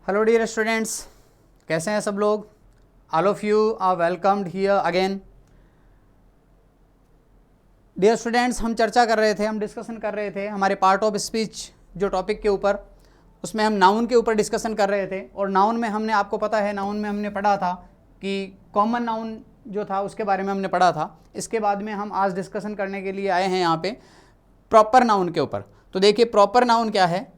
Hello dear students, कैसे हैं सब लोग। All of you are welcomed here again. Dear students, हम चर्चा कर रहे थे, हम डिस्कशन कर रहे थे हमारे पार्ट ऑफ स्पीच जो टॉपिक के ऊपर, उसमें हम नाउन के ऊपर डिस्कशन कर रहे थे। और नाउन में हमने, आपको पता है, नाउन में हमने पढ़ा था कि कॉमन नाउन जो था उसके बारे में हमने पढ़ा था। इसके बाद में हम आज डिस्कशन करने के लिए आए हैं यहाँ पे प्रॉपर नाउन के ऊपर। तो देखिए प्रॉपर नाउन क्या है।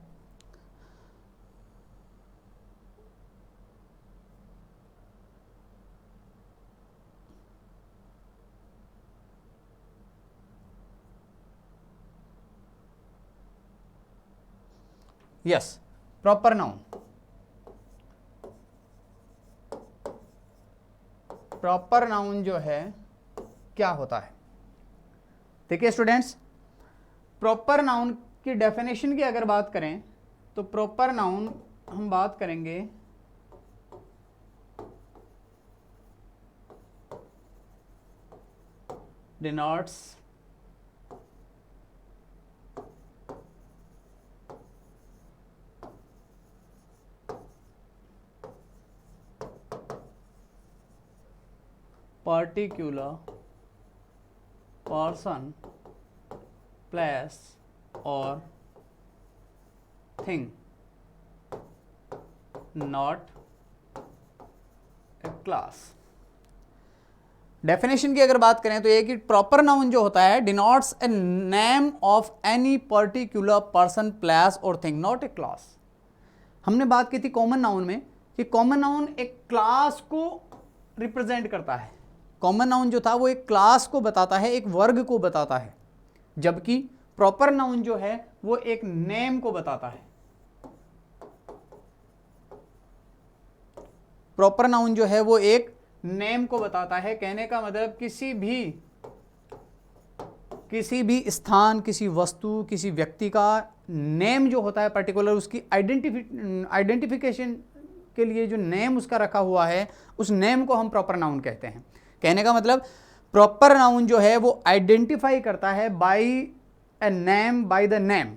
Yes, proper noun. Proper noun जो है क्या होता है, देखिए स्टूडेंट्स, प्रॉपर नाउन की डेफिनेशन की अगर बात करें तो प्रॉपर नाउन हम बात करेंगे denotes particular person, place or thing, not a class। Definition की अगर बात करें तो ये कि प्रॉपर नाउन जो होता है denotes a name of any particular person, place और थिंग, नॉट ए क्लास। हमने बात की थी कॉमन नाउन में कि कॉमन नाउन एक क्लास को रिप्रेजेंट करता है। कॉमन नाउन जो था वो एक क्लास को बताता है, एक वर्ग को बताता है, जबकि प्रॉपर नाउन जो है वो एक नेम को बताता है। प्रॉपर नाउन जो है वो एक नेम को बताता है। कहने का मतलब किसी भी स्थान, किसी वस्तु, किसी व्यक्ति का नेम जो होता है पर्टिकुलर, उसकी आइडेंटिफिकेशन के लिए जो नेम उसका रखा हुआ है, उस नेम को हम प्रॉपर नाउन कहते हैं। कहने का मतलब प्रॉपर नाउन जो है वो आइडेंटिफाई करता है by a name, by the name.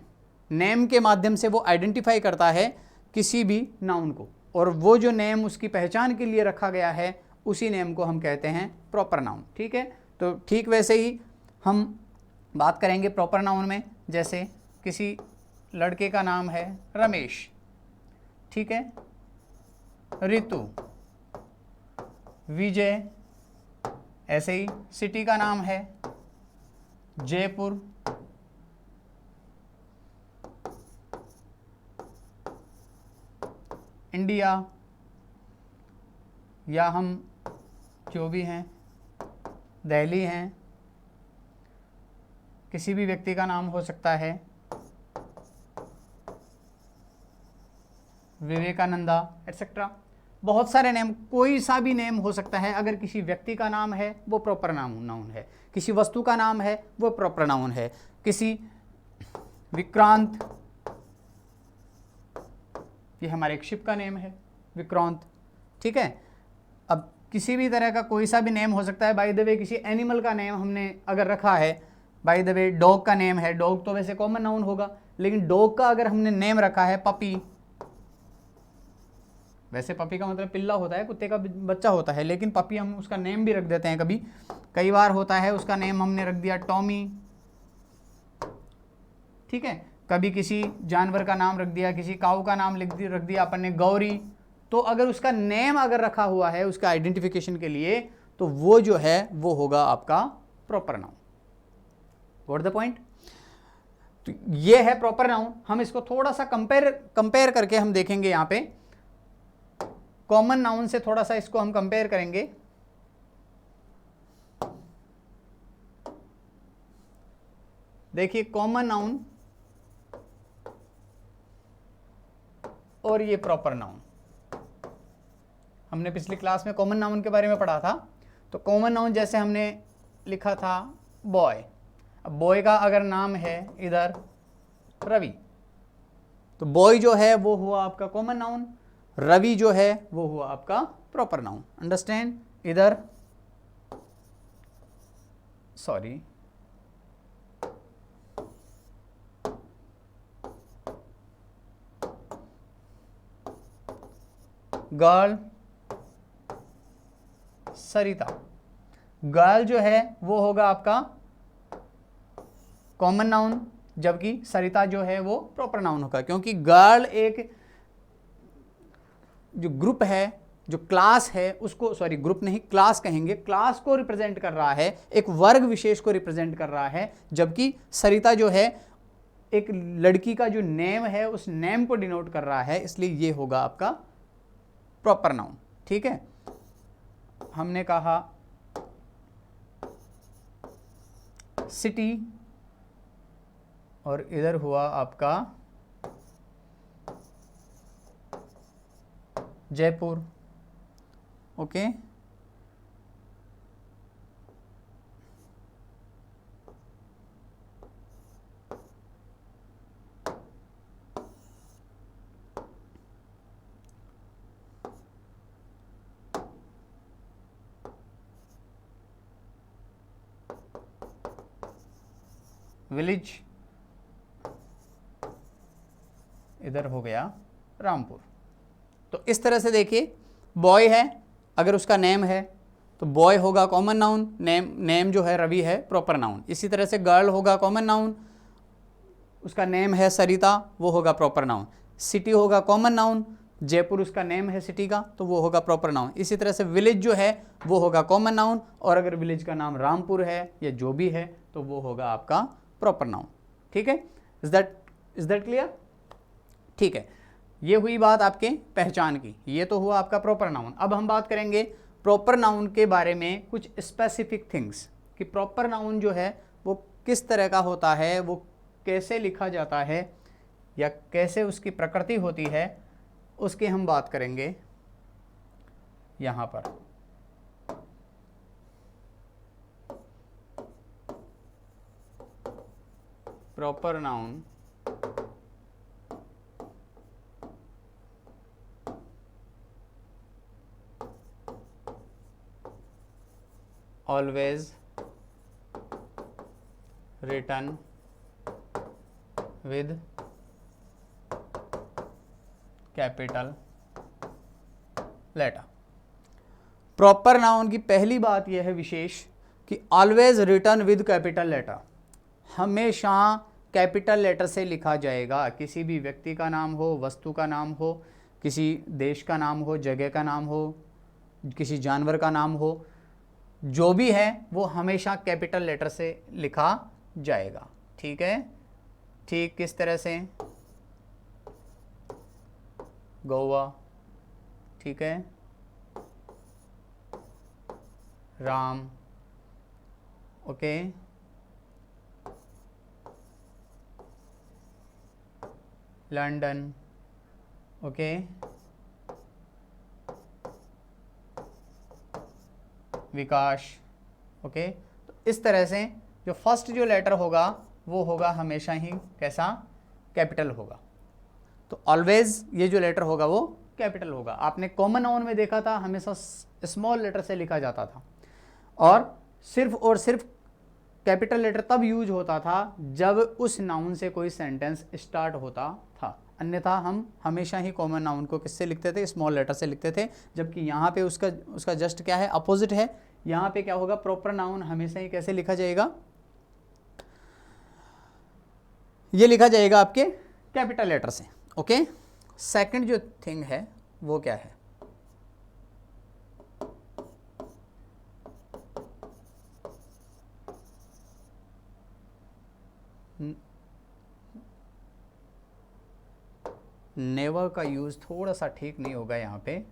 Name के माध्यम से वो आइडेंटिफाई करता है किसी भी नाउन को, और वो जो नेम उसकी पहचान के लिए रखा गया है उसी नेम को हम कहते हैं प्रॉपर नाउन। ठीक है, तो ठीक वैसे ही हम बात करेंगे प्रॉपर नाउन में, जैसे किसी लड़के का नाम है रमेश, ठीक है, ऋतु, विजय, ऐसे ही सिटी का नाम है जयपुर, इंडिया, या हम जो भी हैं दिल्ली हैं। किसी भी व्यक्ति का नाम हो सकता है विवेकानंदा, एटसेट्रा। बहुत सारे नेम, कोई सा भी नेम हो सकता है। अगर किसी व्यक्ति का नाम है वो प्रॉपर नाउन है, किसी वस्तु का नाम है वो प्रॉपर नाउन है। किसी विक्रांत, ये हमारे एक शिप का नेम है विक्रांत, ठीक है। अब किसी भी तरह का कोई सा भी नेम हो सकता है। बाय द वे किसी एनिमल का नेम हमने अगर रखा है, बाय द वे डॉग का नेम है, डॉग तो वैसे कॉमन नाउन होगा, लेकिन डॉग का अगर हमने नेम रखा है पपी, वैसे पपी का मतलब पिल्ला होता है, कुत्ते का बच्चा होता है, लेकिन पपी हम उसका नेम भी रख देते हैं। कई बार होता है उसका नेम हमने रख दिया टॉमी, ठीक है। कभी किसी जानवर का नाम रख दिया, किसी काऊ का नाम रख दिया अपन ने गौरी। तो अगर उसका नेम अगर रखा हुआ है उसका आइडेंटिफिकेशन के लिए, तो वो जो है वो होगा आपका proper noun. What the point. तो ये है प्रॉपर नाउन। हम इसको थोड़ा सा कंपेयर करके हम देखेंगे, यहाँ पे कॉमन नाउन से थोड़ा सा इसको हम कंपेयर करेंगे। देखिए कॉमन नाउन और ये प्रॉपर नाउन, हमने पिछली क्लास में कॉमन नाउन के बारे में पढ़ा था। तो कॉमन नाउन जैसे हमने लिखा था बॉय, अब बॉय का अगर नाम है इधर रवि, तो बॉय जो है वो हुआ आपका कॉमन नाउन, रवि जो है वो हुआ आपका प्रॉपर नाउन। अंडरस्टैंड। इधर सॉरी, गर्ल सरिता। गर्ल जो है वो होगा आपका कॉमन नाउन, जबकि सरिता जो है वो प्रॉपर नाउन होगा, क्योंकि गर्ल एक जो ग्रुप है, जो क्लास है उसको, सॉरी ग्रुप नहीं क्लास कहेंगे, क्लास को रिप्रेजेंट कर रहा है, एक वर्ग विशेष को रिप्रेजेंट कर रहा है, जबकि सरिता जो है एक लड़की का जो नेम है उस नेम को डिनोट कर रहा है, इसलिए ये होगा आपका प्रॉपर नाउन। ठीक है, हमने कहा सिटी और इधर हुआ आपका जयपुर। ओके, विलेज, इधर हो गया रामपुर। तो इस तरह से देखिए, बॉय है अगर उसका नेम है तो बॉय होगा कॉमन नाउन, नेम जो है रवि है प्रॉपर नाउन। इसी तरह से गर्ल होगा कॉमन नाउन, उसका नेम है सरिता, वो होगा प्रॉपर नाउन। सिटी होगा कॉमन नाउन, जयपुर उसका नेम है सिटी का, तो वो होगा प्रॉपर नाउन। इसी तरह से विलेज जो है वो होगा कॉमन नाउन, और अगर विलेज का नाम रामपुर है या जो भी है तो वो होगा आपका प्रॉपर नाउन। ठीक है, इज दैट क्लियर? ठीक है, ये हुई बात आपके पहचान की, ये तो हुआ आपका प्रॉपर नाउन। अब हम बात करेंगे प्रॉपर नाउन के बारे में, कुछ स्पेसिफिक थिंग्स, कि प्रॉपर नाउन जो है वो किस तरह का होता है, वो कैसे लिखा जाता है या कैसे उसकी प्रकृति होती है, उसकी हम बात करेंगे यहाँ पर। Proper noun always written with capital letter। Proper noun की पहली बात यह है विशेष कि always written with capital letter, हमेशा कैपिटल लेटर से लिखा जाएगा। किसी भी व्यक्ति का नाम हो, वस्तु का नाम हो, किसी देश का नाम हो, जगह का नाम हो, किसी जानवर का नाम हो, जो भी है वो हमेशा कैपिटल लेटर से लिखा जाएगा। ठीक है, ठीक किस तरह से? गोवा, ठीक है, राम, ओके, लंदन, ओके, विकास, ओके। तो इस तरह से जो फर्स्ट जो लेटर होगा वो होगा हमेशा ही कैसा? कैपिटल होगा। तो ऑलवेज ये जो लेटर होगा वो कैपिटल होगा। आपने कॉमन नाउन में देखा था हमेशा स्मॉल लेटर से लिखा जाता था, और सिर्फ कैपिटल लेटर तब यूज होता था जब उस नाउन से कोई सेंटेंस स्टार्ट होता था, अन्यथा हम हमेशा ही कॉमन नाउन को किससे लिखते थे? स्मॉल लेटर से लिखते थे। जबकि यहाँ पे उसका जस्ट क्या है? अपोजिट है। यहाँ पे क्या होगा? प्रॉपर नाउन हमेशा ही कैसे लिखा जाएगा? ये लिखा जाएगा आपके कैपिटल लेटर से। ओके, सेकंड जो थिंग है वो क्या है? नेवर का यूज थोड़ा सा ठीक नहीं होगा यहाँ पे।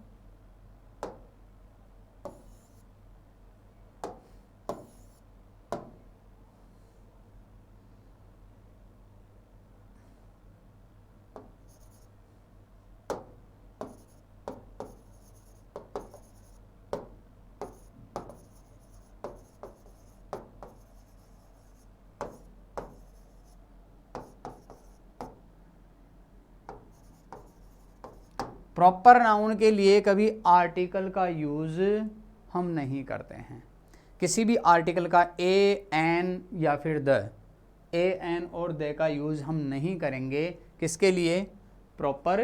प्रॉपर नाउन के लिए कभी आर्टिकल का यूज हम नहीं करते हैं। किसी भी आर्टिकल का ए, एन या फिर द, ए, एन और द का यूज हम नहीं करेंगे। किसके लिए? प्रॉपर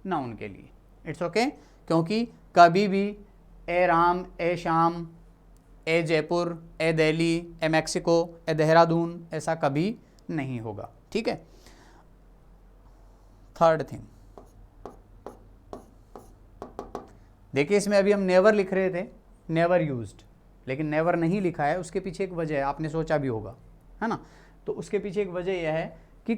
नाउन के लिए। इट्स ओके, क्योंकि कभी भी ए राम, ए शाम, ए जयपुर, ए दिल्ली, ए मैक्सिको, ए देहरादून ऐसा कभी नहीं होगा। ठीक है। थर्ड थिंग, देखिए इसमें अभी हम नेवर लिख रहे थे, नेवर यूज्ड, लेकिन नेवर नहीं लिखा है। उसके पीछे एक वजह है, आपने सोचा भी होगा, है ना। तो उसके पीछे एक वजह यह है कि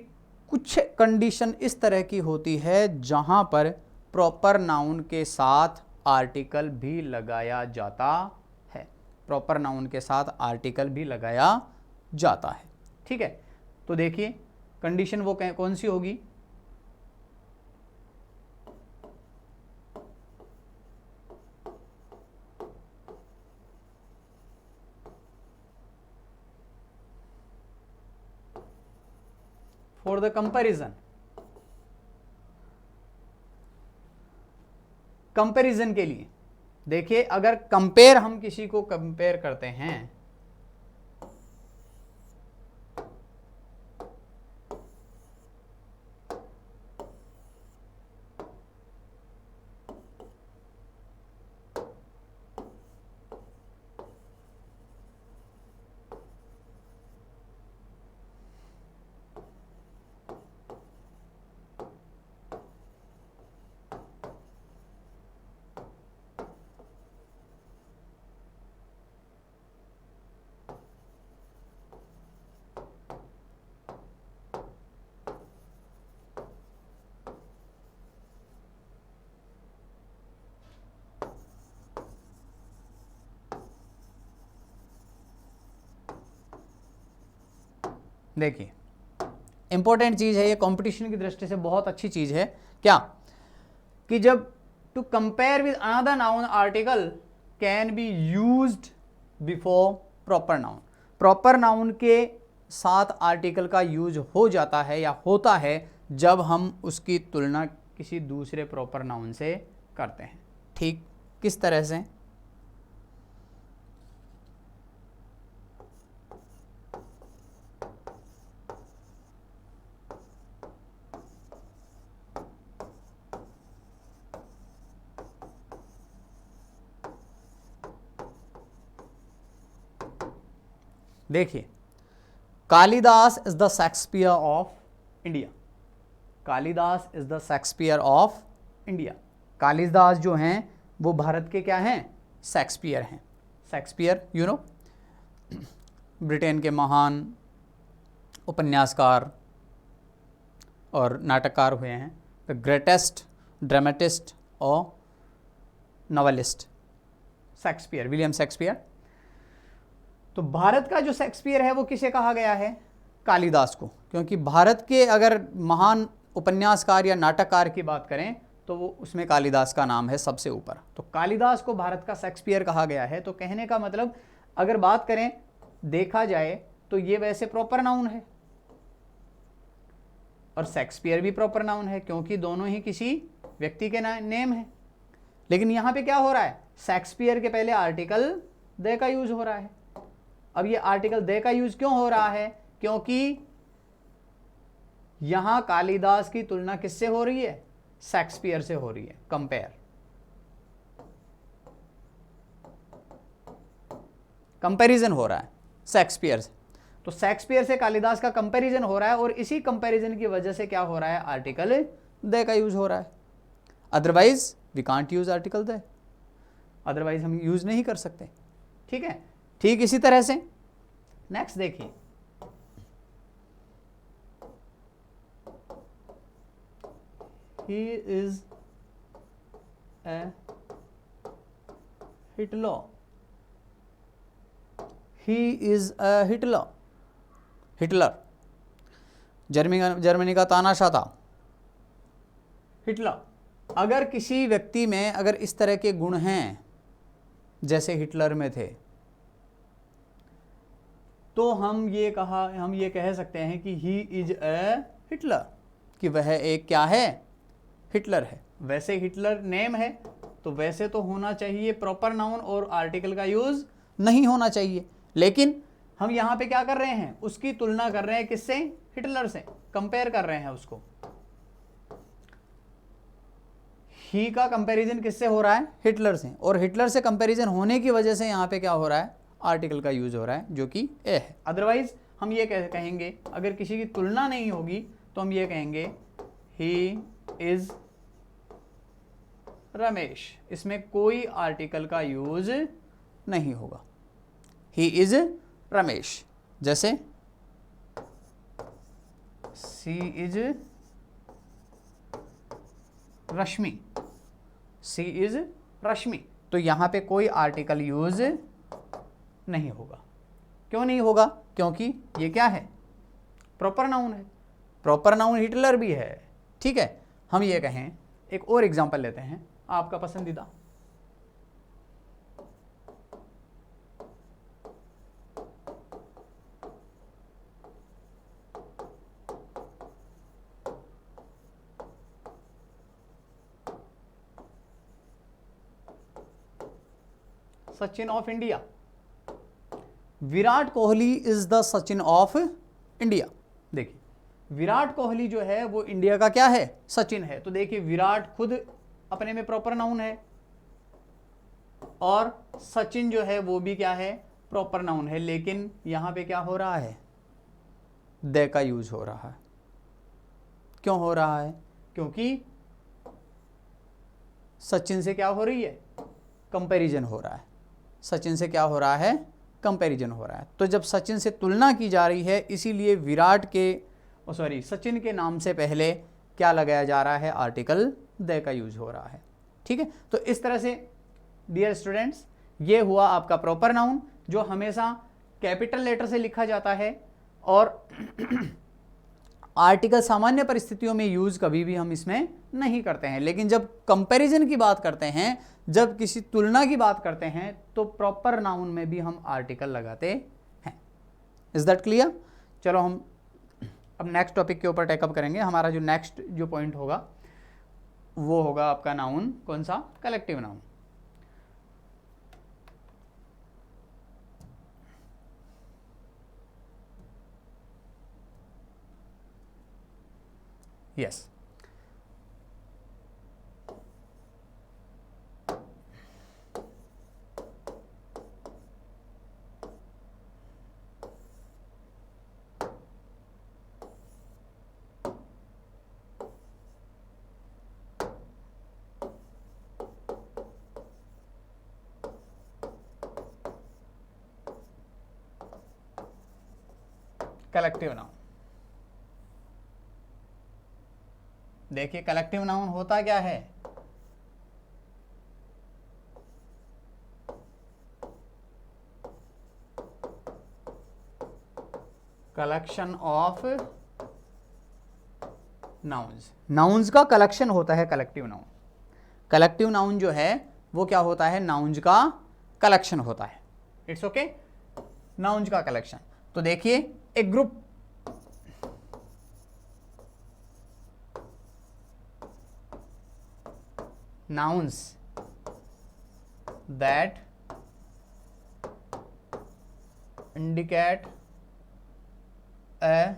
कुछ कंडीशन इस तरह की होती है जहां पर प्रॉपर नाउन के साथ आर्टिकल भी लगाया जाता है, प्रॉपर नाउन के साथ आर्टिकल भी लगाया जाता है। ठीक है। तो देखिए कंडीशन वो कौन सी होगी, फॉर द कंपैरिजन, कंपैरिजन के लिए। देखिए अगर कंपेयर, हम किसी को कंपेयर करते हैं, देखिए इंपॉर्टेंट चीज़ है ये, कंपटीशन की दृष्टि से बहुत अच्छी चीज़ है। क्या कि जब to compare with another noun article can be used before proper noun, proper noun के साथ आर्टिकल का यूज हो जाता है या होता है जब हम उसकी तुलना किसी दूसरे प्रॉपर नाउन से करते हैं। ठीक किस तरह से, देखिए Kalidas is the Shakespeare of India, Kalidas is the Shakespeare of India. Kalidas जो हैं वो भारत के क्या हैं, शेक्सपियर हैं। शेक्सपियर यू नो ब्रिटेन के महान उपन्यासकार और नाटककार हुए हैं, द ग्रेटेस्ट ड्रामेटिस्ट और नॉवेलिस्ट शेक्सपियर, विलियम शेक्सपियर। तो भारत का जो शेक्सपियर है वो किसे कहा गया है, कालिदास को, क्योंकि भारत के अगर महान उपन्यासकार या नाटककार की बात करें तो वो उसमें कालिदास का नाम है सबसे ऊपर। तो कालिदास को भारत का शेक्सपियर कहा गया है। तो कहने का मतलब अगर बात करें, देखा जाए तो ये वैसे प्रॉपर नाउन है और शेक्सपियर भी प्रॉपर नाउन है, क्योंकि दोनों ही किसी व्यक्ति के नेम है। लेकिन यहां पे क्या हो रहा है, शेक्सपियर के पहले आर्टिकल दे का यूज हो रहा है। अब ये आर्टिकल दे का यूज क्यों हो रहा है, क्योंकि यहां कालिदास की तुलना किससे हो रही है, शेक्सपियर से हो रही है, कंपेयर, कंपैरिजन हो रहा है शेक्सपियर से। तो शेक्सपियर से कालिदास का कंपैरिजन हो रहा है और इसी कंपैरिजन की वजह से क्या हो रहा है, आर्टिकल दे का यूज हो रहा है। Otherwise we can't use article the, otherwise हम यूज नहीं कर सकते। ठीक है। ठीक इसी तरह से नेक्स्ट देखिए, he is a Hitler, he is a Hitler, Hitler Germany का तानाशाह था हिटलर। अगर किसी व्यक्ति में अगर इस तरह के गुण हैं जैसे हिटलर में थे, तो हम ये कह सकते हैं कि ही इज ए हिटलर, कि वह एक क्या है, हिटलर है। वैसे हिटलर नेम है तो वैसे तो होना चाहिए प्रॉपर नाउन और आर्टिकल का यूज नहीं होना चाहिए, लेकिन हम यहां पे क्या कर रहे हैं, उसकी तुलना कर रहे हैं किससे, हिटलर से, कंपेयर कर रहे हैं उसको। ही का कंपैरिजन किससे हो रहा है? हिटलर से, और हिटलर से कंपैरिजन होने की वजह से यहाँ पे क्या हो रहा है? आर्टिकल का यूज हो रहा है, जो कि ए है। अदरवाइज हम ये कहेंगे, अगर किसी की तुलना नहीं होगी तो हम ये कहेंगे ही इज रमेश। इसमें कोई आर्टिकल का यूज नहीं होगा। He is Ramesh. जैसे सी इज रश्मि, सी इज रश्मि, तो यहां पे कोई आर्टिकल यूज नहीं होगा। क्यों नहीं होगा? क्योंकि ये क्या है? प्रॉपर नाउन है। प्रॉपर नाउन हिटलर भी है। ठीक है, हम ये कहें, एक और एग्जांपल लेते हैं आपका पसंदीदा। Sachin of India. Virat Kohli is the Sachin of India. देखिए, विराट कोहली जो है वो इंडिया का क्या है? सचिन है। तो देखिए, विराट खुद अपने में प्रॉपर नाउन है, और सचिन जो है वो भी क्या है? प्रॉपर नाउन है। लेकिन यहां पे क्या हो रहा है? दे का यूज हो रहा है। क्यों हो रहा है? क्योंकि सचिन से क्या हो रही है? कंपैरिजन हो रहा है। सचिन से क्या हो रहा है? कंपैरिजन हो रहा है। तो जब सचिन से तुलना की जा रही है, इसीलिए विराट के सचिन के नाम से पहले क्या लगाया जा रहा है? आर्टिकल दे का यूज हो रहा है। ठीक है, तो इस तरह से डियर स्टूडेंट्स, ये हुआ आपका प्रॉपर नाउन, जो हमेशा कैपिटल लेटर से लिखा जाता है, और आर्टिकल सामान्य परिस्थितियों में यूज कभी भी हम इसमें नहीं करते हैं। लेकिन जब कंपैरिजन की बात करते हैं, जब किसी तुलना की बात करते हैं, तो प्रॉपर नाउन में भी हम आर्टिकल लगाते हैं। Is that clear? चलो हम अब नेक्स्ट टॉपिक के ऊपर टेकअप करेंगे। हमारा जो नेक्स्ट जो पॉइंट होगा वो होगा आपका नाउन, कौन सा? Collective noun. Yes, collective noun. देखिए, कलेक्टिव नाउन होता क्या है? Collection of nouns. नाउन्स का कलेक्शन होता है कलेक्टिव नाउन। कलेक्टिव नाउन जो है वो क्या होता है? नाउन्स का कलेक्शन होता है। इट्स ओके, नाउन्स का कलेक्शन। तो देखिए, एक group nouns that indicate a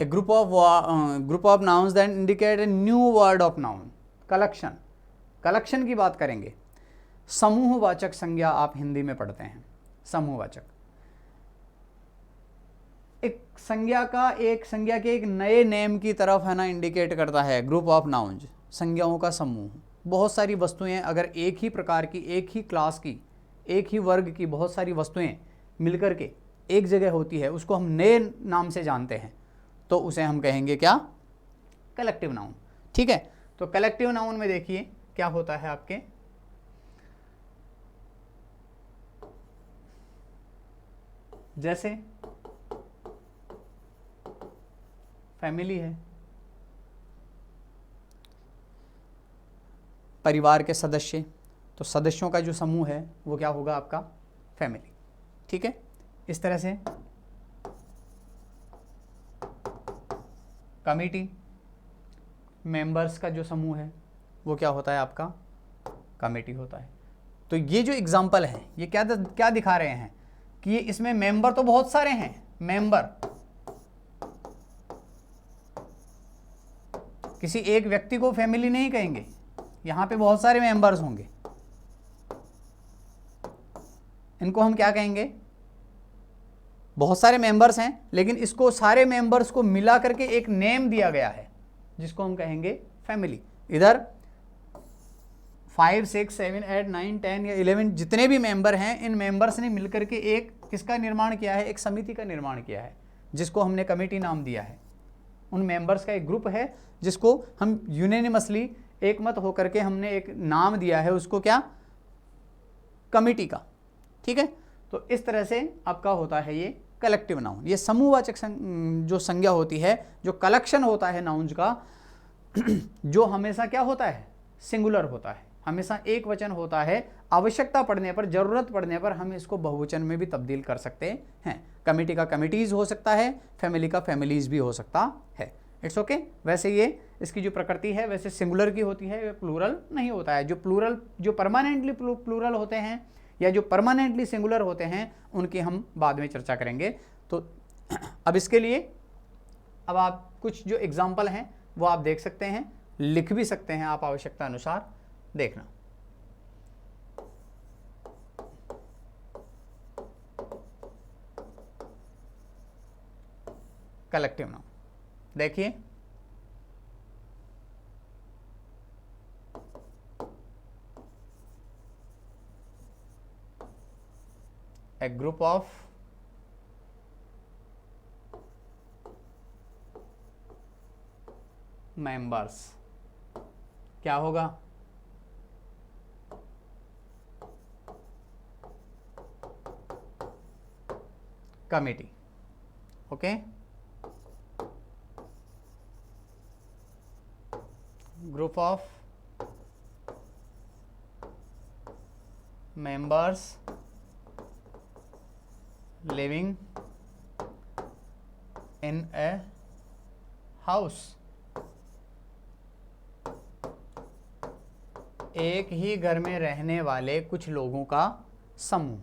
group of nouns that indicate a new word of noun। Collection की बात करेंगे। समूहवाचक संज्ञा आप हिंदी में पढ़ते हैं। समूहवाचक एक संज्ञा के एक नए नेम की तरफ है ना इंडिकेट करता है। ग्रुप ऑफ नाउन्स, संज्ञाओं का समूह। बहुत सारी वस्तुएं अगर एक ही प्रकार की, एक ही क्लास की, एक ही वर्ग की बहुत सारी वस्तुएं मिलकर के एक जगह होती है, उसको हम नए नाम से जानते हैं, तो उसे हम कहेंगे क्या? Collective noun. ठीक है, तो कलेक्टिव नाउन में देखिए क्या होता है आपके, जैसे फैमिली है, परिवार के सदस्य, तो सदस्यों का जो समूह है वो क्या होगा? आपका फैमिली। ठीक है, इस तरह से कमिटी, मेंबर्स का जो समूह है वो क्या होता है आपका, कमेटी होता है। तो ये जो एग्जाम्पल है ये क्या दिखा रहे हैं कि ये इसमें मेंबर तो बहुत सारे हैं, मेंबर किसी एक व्यक्ति को फैमिली नहीं कहेंगे, यहां पे बहुत सारे मेंबर्स होंगे, इनको हम क्या कहेंगे, बहुत सारे मेंबर्स हैं, लेकिन इसको सारे मेंबर्स को मिला करके एक नेम दिया गया है जिसको हम कहेंगे फैमिली। इधर 5, 6, 7, 8, 9, 10 या 11 जितने भी मेंबर हैं, इन मेंबर्स ने मिलकर के एक किसका निर्माण किया है, एक समिति का निर्माण किया है जिसको हमने कमेटी नाम दिया है। उन मेंबर्स का एक ग्रुप है जिसको हम यूनानिमसली एक मत होकर के हमने एक नाम दिया है उसको क्या, कमेटी का। ठीक है, तो इस तरह से आपका होता है ये कलेक्टिव नाउन। ये समूहवाचक जो संज्ञा होती है, जो कलेक्शन होता है नाउन्स का, जो हमेशा क्या होता है, सिंगुलर होता है, हमेशा एक वचन होता है। आवश्यकता पड़ने पर, जरूरत पड़ने पर हम इसको बहुवचन में भी तब्दील कर सकते हैं। कमेटी का कमिटीज हो सकता है, फैमिली का फैमिलीज भी हो सकता है। It's okay. वैसे ये इसकी जो प्रकृति है वैसे सिंगुलर की होती है, प्लूरल नहीं होता है। जो परमानेंटली प्लूरल होते हैं या जो परमानेंटली सिंगुलर होते हैं उनकी हम बाद में चर्चा करेंगे। तो अब इसके लिए अब आप कुछ जो एग्जाम्पल हैं वो आप देख सकते हैं, लिख भी सकते हैं आप आवश्यकता अनुसार, देखना। कलेक्टिव नाउन देखिए, ए ग्रुप ऑफ मेंबर्स क्या होगा, committee. Okay, group of members living in a house, एक ही घर में रहने वाले कुछ लोगों का समूह,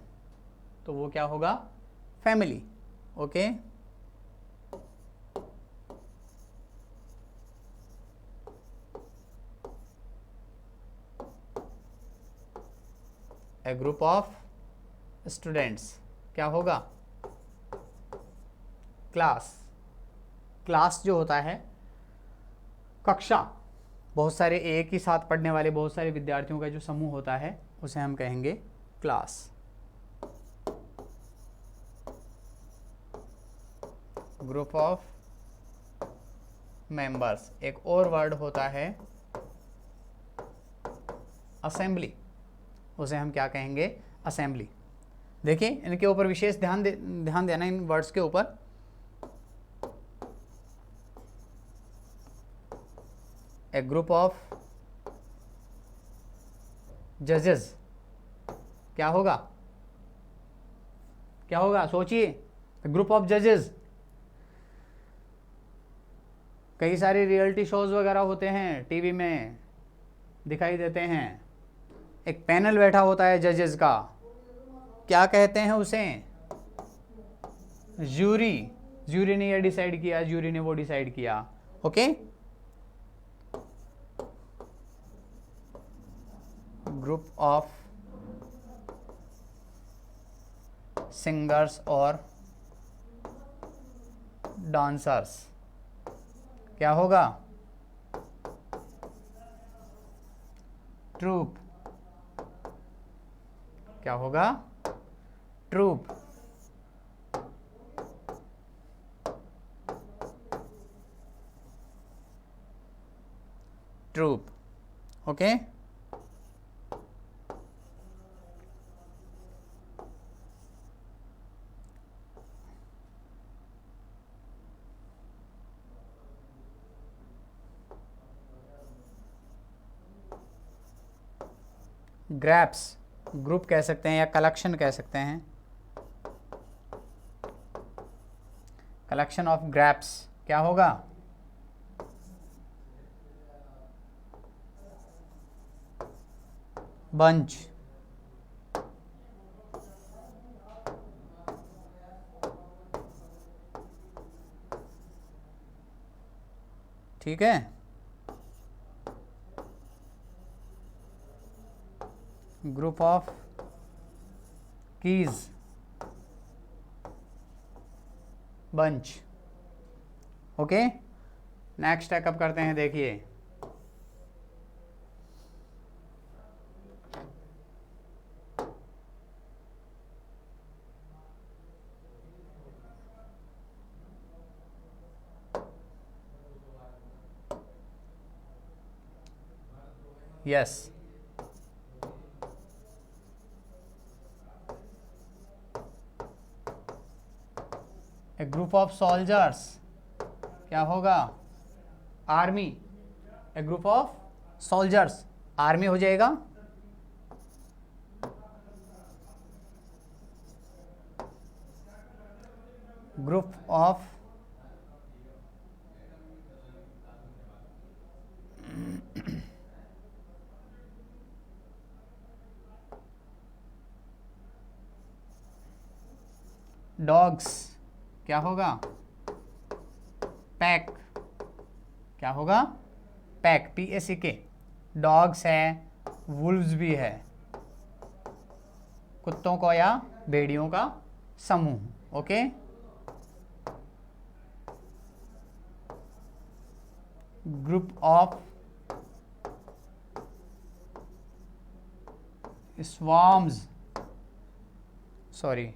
तो वो क्या होगा, family. Okay, a group of students क्या होगा, क्लास। क्लास जो होता है कक्षा, बहुत सारे एक ही साथ पढ़ने वाले बहुत सारे विद्यार्थियों का जो समूह होता है उसे हम कहेंगे क्लास। ग्रुप ऑफ मेंबर्स, एक और वर्ड होता है असेंबली, उसे हम क्या कहेंगे, असेंबली। देखिए इनके ऊपर विशेष ध्यान देना, इन वर्ड्स के ऊपर। ए ग्रुप ऑफ जजेस क्या होगा, क्या होगा, सोचिए। ग्रुप ऑफ जजेस, कई सारे रियलिटी शोज वगैरह होते हैं, टीवी में दिखाई देते हैं, एक पैनल बैठा होता है जजेस का, क्या कहते हैं उसे, जूरी। जूरी ने ये डिसाइड किया, जूरी ने वो डिसाइड किया। ओके, ग्रुप ऑफ सिंगर्स और डांसर्स क्या होगा, ट्रूप। क्या होगा, troupe. Troupe. Okay, grapes group कह सकते हैं या कलेक्शन कह सकते हैं, कलेक्शन ऑफ ग्रैप्स क्या होगा, बंच, ठीक है। Group of keys, bunch. Okay, next take up करते हैं, देखिए। Yes, a group of soldiers क्या होगा? Army. A group of soldiers army हो जाएगा। ग्रुप ऑफ डॉग्स क्या होगा? पैक। क्या होगा? Pack, PACK। डॉग्स है, वुल्व्स भी है, कुत्तों को या भेड़ियों का समूह। Okay, group of swarms, sorry,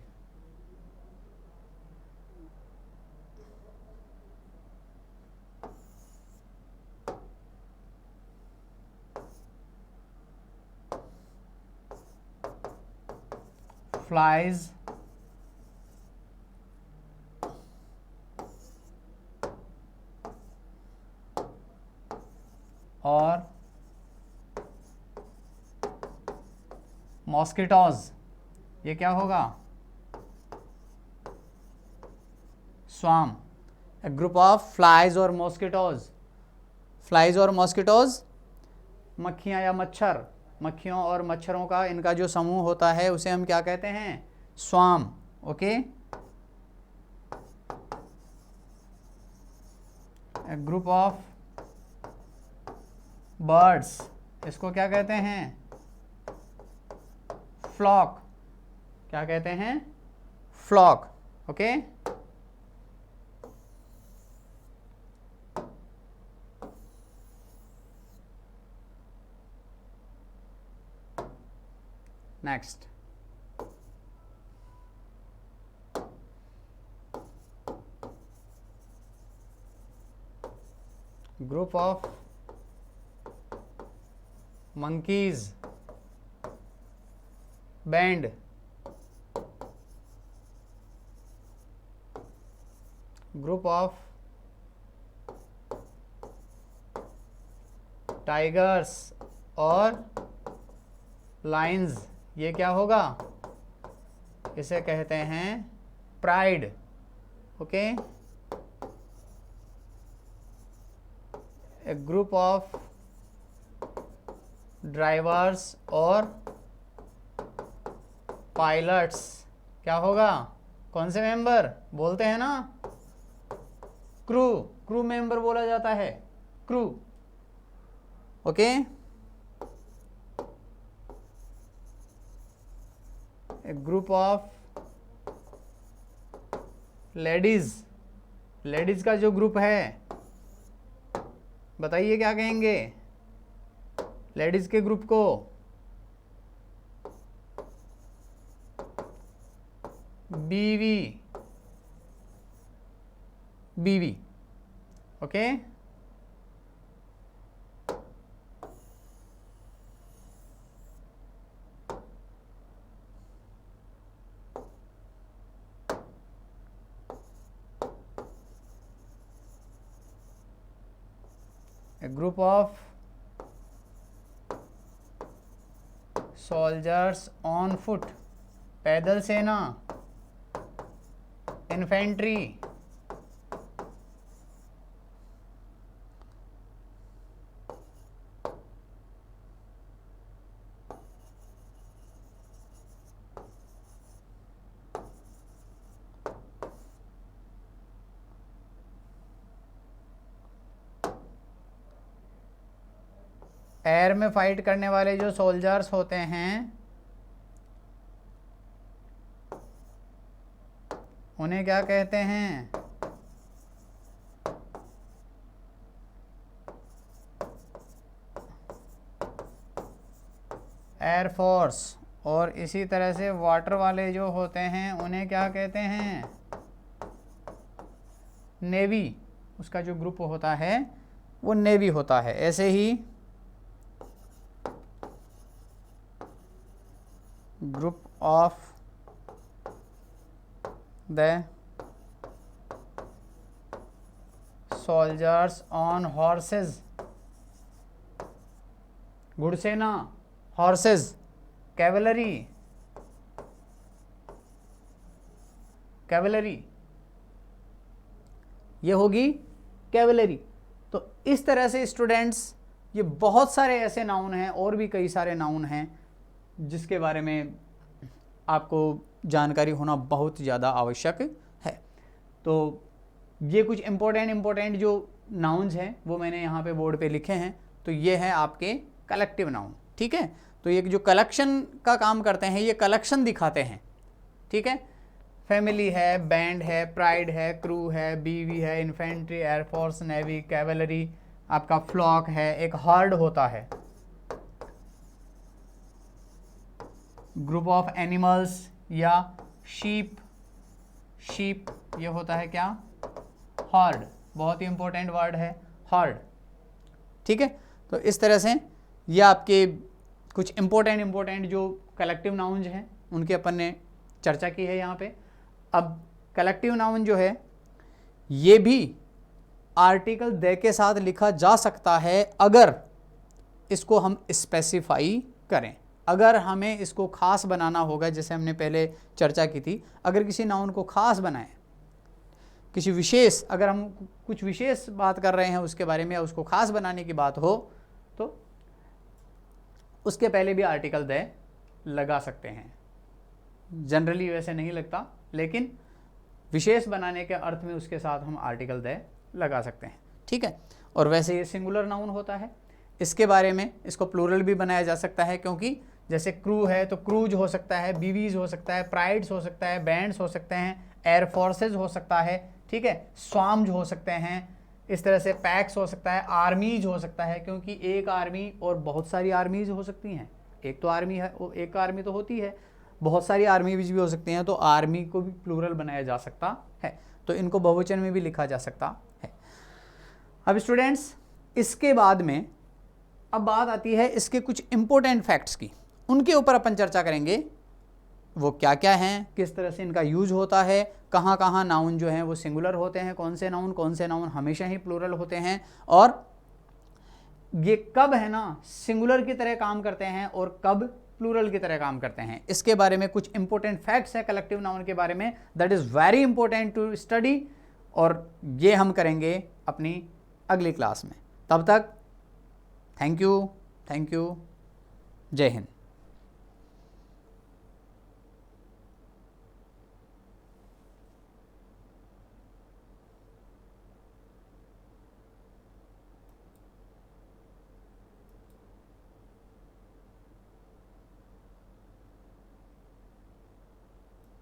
flies और मॉस्किटोज, ये क्या होगा? Swarm. A group of flies और मॉस्किटोज। फ्लाइज और मॉस्किटोज मक्खियाँ या मच्छर, मक्खियों और मच्छरों का इनका जो समूह होता है उसे हम क्या कहते हैं? Swarm. Okay, a group of birds, इसको क्या कहते हैं? फ्लॉक। क्या कहते हैं? Flock. Okay, next, group of monkeys, band. Group of tigers और लायंस, ये क्या होगा? इसे कहते हैं pride. Okay, a group of drivers और पायलट्स क्या होगा? कौन से मेंबर बोलते हैं ना? क्रू, क्रू मेंबर बोला जाता है, crew. Okay, a group of ladies, ladies का जो ग्रुप है बताइए क्या कहेंगे? लेडीज के ग्रुप को बीवी, बीवी। Okay, a group of soldiers on foot, पैदल सेना, इन्फेंट्री। एयर में फाइट करने वाले जो सोल्जर्स होते हैं उन्हें क्या कहते हैं? Air force. और इसी तरह से वाटर वाले जो होते हैं उन्हें क्या कहते हैं? नेवी। उसका जो ग्रुप होता है वो नेवी होता है। ऐसे ही group of the soldiers on horses, घुड़सेना, हॉर्सेस, कैवलरी, कैवलरी, ये होगी कैवलरी। तो इस तरह से स्टूडेंट्स ये बहुत सारे ऐसे नाउन हैं और भी कई सारे नाउन हैं जिसके बारे में आपको जानकारी होना बहुत ज़्यादा आवश्यक है। तो ये कुछ इम्पोर्टेंट जो नाउन्स हैं वो मैंने यहाँ पे बोर्ड पे लिखे हैं। तो ये है आपके कलेक्टिव नाउन, ठीक है। तो ये जो कलेक्शन का काम करते हैं, ये कलेक्शन दिखाते हैं, ठीक है। फैमिली है, बैंड है, प्राइड है, क्रू है, बीवी है, इन्फेंट्री, एयरफोर्स, नेवी, कैवलरी, आपका फ्लॉक है, एक हर्ड होता है, ग्रुप ऑफ एनिमल्स या शीप, शीप ये होता है क्या? हर्ड। बहुत ही इंपॉर्टेंट वर्ड है हर्ड, ठीक है। तो इस तरह से ये आपके कुछ इम्पोर्टेंट जो कलेक्टिव नाउन्स हैं उनके अपन ने चर्चा की है यहाँ पे। अब कलेक्टिव नाउन जो है ये भी आर्टिकल दे के साथ लिखा जा सकता है अगर इसको हम स्पेसिफाई करें। अगर हमें इसको खास बनाना होगा, जैसे हमने पहले चर्चा की थी, अगर किसी नाउन को खास बनाएं, किसी विशेष, अगर हम कुछ विशेष बात कर रहे हैं उसके बारे में या उसको खास बनाने की बात हो तो उसके पहले भी आर्टिकल दे लगा सकते हैं। जनरली वैसे नहीं लगता, लेकिन विशेष बनाने के अर्थ में उसके साथ हम आर्टिकल दे लगा सकते हैं, ठीक है। और वैसे ये सिंगुलर नाउन होता है, इसके बारे में इसको प्लूरल भी बनाया जा सकता है, क्योंकि जैसे क्रू है तो क्रूज हो सकता है, बीवीज हो सकता है, प्राइड्स हो सकता है, बैंड्स हो सकते हैं, एयरफोर्सेज हो सकता है, ठीक है, स्वाम्स हो सकते हैं, इस तरह से पैक्स हो सकता है, आर्मीज हो सकता है, क्योंकि एक आर्मी और बहुत सारी आर्मीज हो सकती हैं। एक तो आर्मी है, एक आर्मी तो होती है, बहुत सारी आर्मी भी हो सकती हैं, तो आर्मी को भी प्लूरल बनाया जा सकता है, तो इनको बहुवचन में भी लिखा जा सकता है। अब स्टूडेंट्स इसके बाद में अब बात आती है इसके कुछ इंपॉर्टेंट फैक्ट्स की, उनके ऊपर अपन चर्चा करेंगे। वो क्या क्या हैं, किस तरह से इनका यूज होता है, कहाँ कहाँ नाउन जो हैं वो सिंगुलर होते हैं, कौन से नाउन हमेशा ही प्लूरल होते हैं, और ये कब है ना सिंगुलर की तरह काम करते हैं और कब प्लूरल की तरह काम करते हैं, इसके बारे में कुछ इंपॉर्टेंट फैक्ट्स हैं कलेक्टिव नाउन के बारे में, that is very important to study. और ये हम करेंगे अपनी अगली क्लास में। तब तक थैंक यू, जय हिंद।